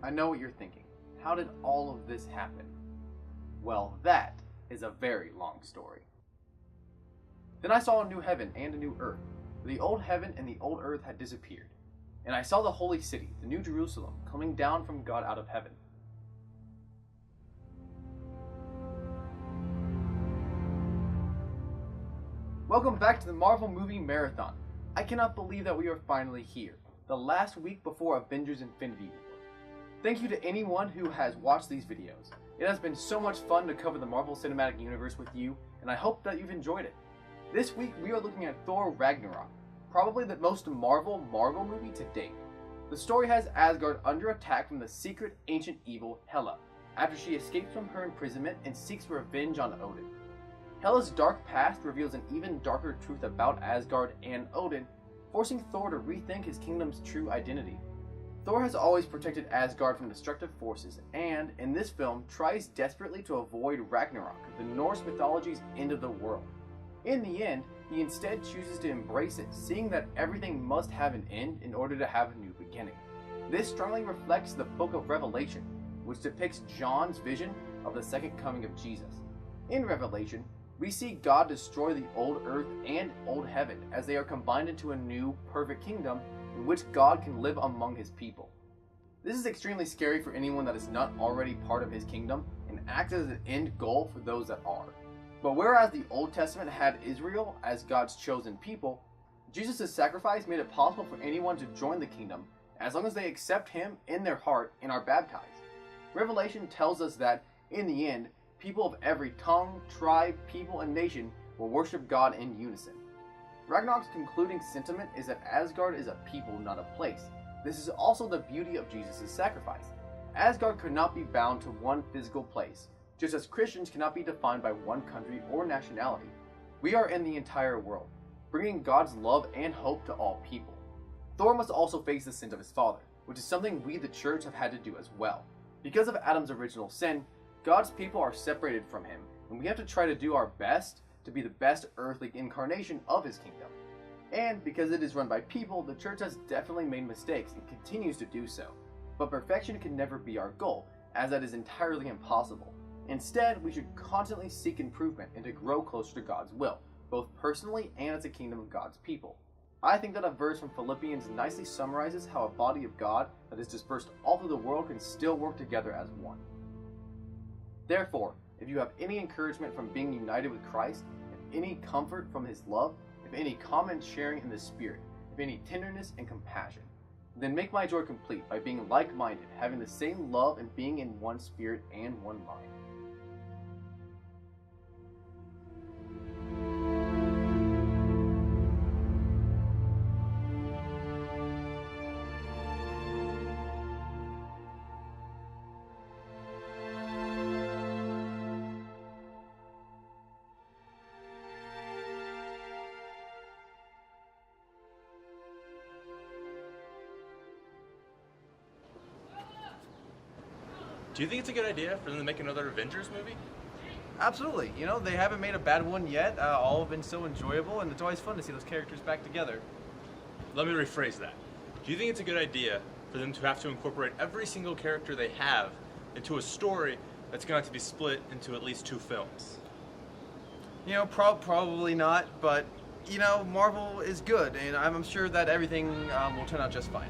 I know what you're thinking. How did all of this happen? Well, that is a very long story. Then I saw a new heaven and a new earth. The old heaven and the old earth had disappeared. And I saw the holy city, the new Jerusalem, coming down from God out of heaven. Welcome back to the Marvel Movie Marathon. I cannot believe that we are finally here, the last week before Avengers Infinity War. Thank you to anyone who has watched these videos. It has been so much fun to cover the Marvel Cinematic Universe with you, and I hope that you've enjoyed it. This week we are looking at Thor Ragnarok, probably the most Marvel movie to date. The story has Asgard under attack from the secret ancient evil Hela, after she escapes from her imprisonment and seeks revenge on Odin. Hela's dark past reveals an even darker truth about Asgard and Odin, forcing Thor to rethink his kingdom's true identity. Thor has always protected Asgard from destructive forces and, in this film, tries desperately to avoid Ragnarok, the Norse mythology's end of the world. In the end, he instead chooses to embrace it, seeing that everything must have an end in order to have a new beginning. This strongly reflects the book of Revelation, which depicts John's vision of the second coming of Jesus. In Revelation, we see God destroy the old earth and old heaven as they are combined into a new, perfect kingdom in which God can live among his people. This is extremely scary for anyone that is not already part of his kingdom and acts as an end goal for those that are. But whereas the Old Testament had Israel as God's chosen people, Jesus' sacrifice made it possible for anyone to join the kingdom as long as they accept him in their heart and are baptized. Revelation tells us that, in the end, people of every tongue, tribe, people, and nation will worship God in unison. Ragnarok's concluding sentiment is that Asgard is a people, not a place. This is also the beauty of Jesus' sacrifice. Asgard could not be bound to one physical place, just as Christians cannot be defined by one country or nationality. We are in the entire world, bringing God's love and hope to all people. Thor must also face the sins of his father, which is something we the church have had to do as well. Because of Adam's original sin, God's people are separated from him, and we have to try to do our best to be the best earthly incarnation of his kingdom. And because it is run by people, the church has definitely made mistakes and continues to do so. But perfection can never be our goal, as that is entirely impossible. Instead, we should constantly seek improvement and to grow closer to God's will, both personally and as a kingdom of God's people. I think that a verse from Philippians nicely summarizes how a body of God that is dispersed all through the world can still work together as one. Therefore, if you have any encouragement from being united with Christ, if any comfort from his love, if any common sharing in the Spirit, if any tenderness and compassion, then make my joy complete by being like-minded, having the same love and being in one spirit and one mind. Do you think it's a good idea for them to make another Avengers movie? Absolutely. You know, they haven't made a bad one yet. All have been so enjoyable, and it's always fun to see those characters back together. Let me rephrase that. Do you think it's a good idea for them to have to incorporate every single character they have into a story that's going to have to be split into at least 2 films? You know, probably not, but, you know, Marvel is good, and I'm sure that everything will turn out just fine.